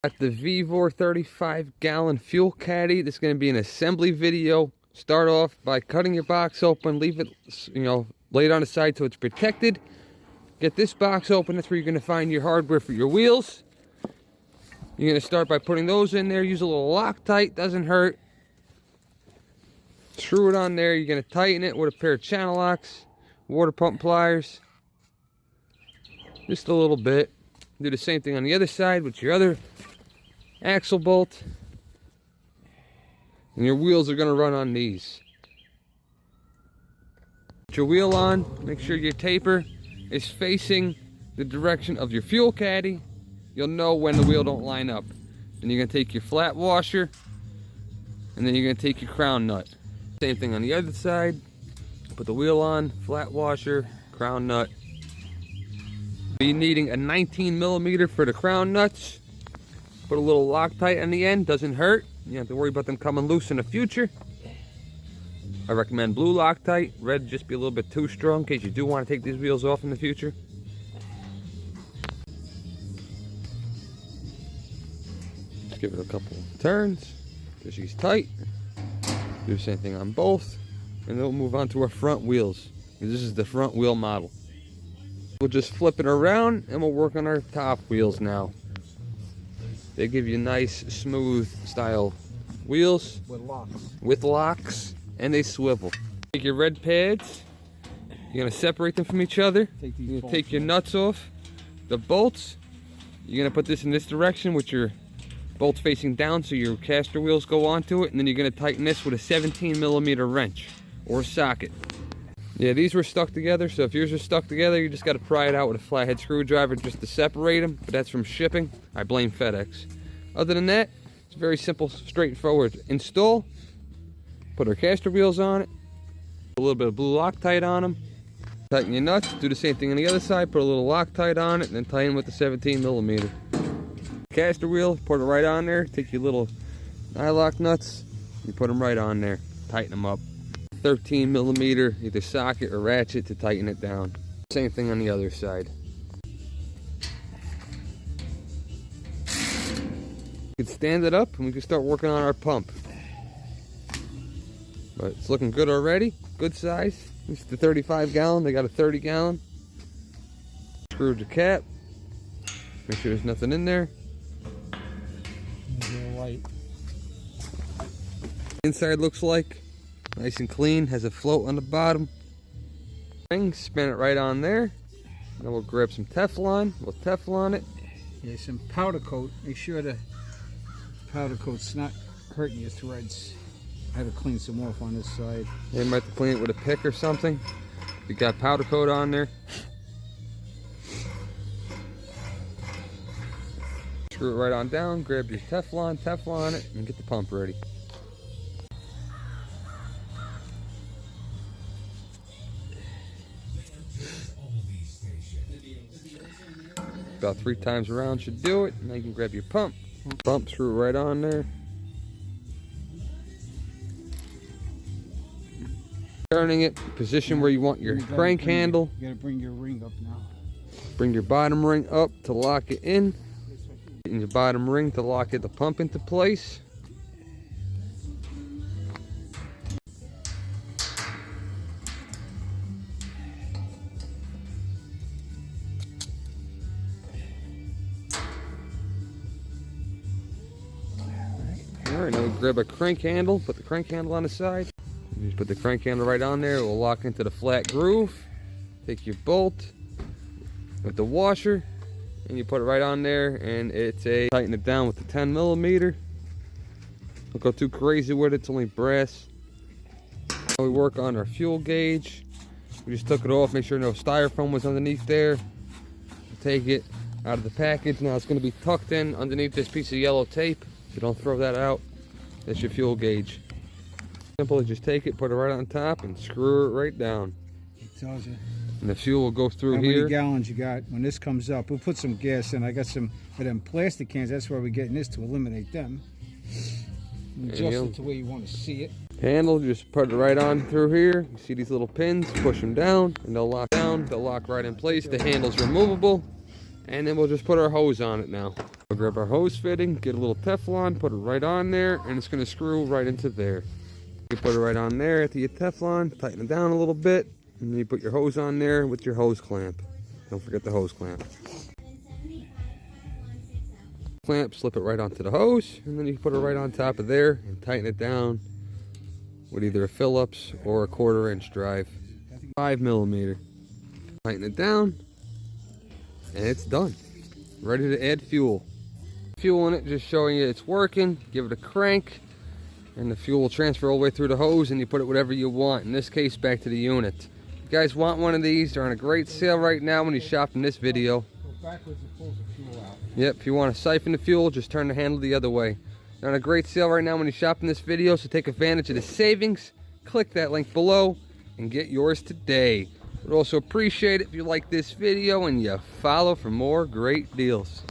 Got the Vevor 35-gallon fuel caddy. This is going to be an assembly video. Start off by cutting your box open, leave it, lay it on the side so it's protected. Get this box open. That's where you're going to find your hardware for your wheels. You're going to start by putting those in there. Use a little Loctite, doesn't hurt. Screw it on there. You're going to tighten it with a pair of channel locks, water pump pliers. Just a little bit. Do the same thing on the other side with your other axle bolt. And your wheels are going to run on these. Put your wheel on. Make sure your taper is facing the direction of your fuel caddy. You'll know when the wheel don't line up. Then you're going to take your flat washer, and then you're going to take your crown nut. Same thing on the other side. Put the wheel on, flat washer, crown nut. Be needing a 19mm for the crown nuts. Put a little Loctite on the end, doesn't hurt. You don't have to worry about them coming loose in the future. I recommend blue Loctite. Red just be a little bit too strong in case you do want to take these wheels off in the future. Just give it a couple turns so she's tight. Do the same thing on both. And then we'll move on to our front wheels. This is the front wheel model. We'll just flip it around and we'll work on our top wheels now. They give you nice, smooth style wheels. With locks. And they swivel. Take your red pads. You're going to separate them from each other. You're going to take your nuts off. The bolts. You're going to put this in this direction with your bolts facing down so your caster wheels go onto it. And then you're going to tighten this with a 17mm wrench or socket. Yeah, these were stuck together, so if yours are stuck together, you just got to pry it out with a flathead screwdriver just to separate them, but that's from shipping. I blame FedEx. Other than that, it's very simple, straightforward. Install, put our caster wheels on it, put a little bit of blue Loctite on them, tighten your nuts, do the same thing on the other side, put a little Loctite on it, and then tighten with the 17mm. Caster wheel, put it right on there, take your little nylock nuts, you put them right on there, tighten them up. 13mm either socket or ratchet to tighten it down. Same thing on the other side. We can stand it up and we can start working on our pump. But it's looking good already. Good size. This is the 35-gallon. They got a 30-gallon. Screw the cap. Make sure there's nothing in there. Inside looks like nice and clean, has a float on the bottom. Spin it right on there. Then we'll grab some Teflon. We'll Teflon it. Yeah, some powder coat. Make sure the powder coat's not hurting your threads. I had to clean some off on this side. You might have to clean it with a pick or something. If you got powder coat on there. Screw it right on down. Grab your Teflon it, and get the pump ready. About 3 times around should do it. Now you can grab your pump. Pump, screw it right on there. Turning it, position where you want your crank handle. You gotta bring your ring up now. Bring your bottom ring up to lock it in. And your bottom ring to lock the pump into place. Alright, now we grab a crank handle, put the crank handle on the side. You just put the crank handle right on there, it will lock into the flat groove. Take your bolt with the washer, and you put it right on there, and tighten it down with the 10mm. Don't go too crazy with it, it's only brass. Now we work on our fuel gauge. We just took it off, make sure no styrofoam was underneath there. Take it out of the package. Now it's going to be tucked in underneath this piece of yellow tape. So don't throw that out. That's your fuel gauge. Simple, just take it, put it right on top, and screw it right down. It tells you. And the fuel will go through how here. How many gallons you got? When this comes up, we'll put some gas in. I got some of them plastic cans. That's why we're getting this, to eliminate them. Adjust it to where you want to see it. Handle, just put it right on through here. You see these little pins, push them down, and they'll lock down. They'll lock right in place. The handle's removable. And then we'll just put our hose on it now. We'll grab our hose fitting, get a little Teflon, put it right on there, and it's going to screw right into there. You put it right on there at the Teflon, tighten it down a little bit, and then you put your hose on there with your hose clamp. Don't forget the hose clamp. Clamp, slip it right onto the hose, and then you put it right on top of there and tighten it down with either a Phillips or a 1/4 inch drive. 5mm. Tighten it down, and it's done. Ready to add fuel. Fuel in it, just showing you it's working. Give it a crank, and the fuel will transfer all the way through the hose, and you put it whatever you want. In this case, back to the unit. If you guys want one of these, they're on a great sale right now when you shop in this video. Go backwards and pulls the fuel out. Yep, if you want to siphon the fuel, just turn the handle the other way. They're on a great sale right now when you shop in this video, so take advantage of the savings. Click that link below and get yours today. Would also appreciate it if you like this video and you follow for more great deals.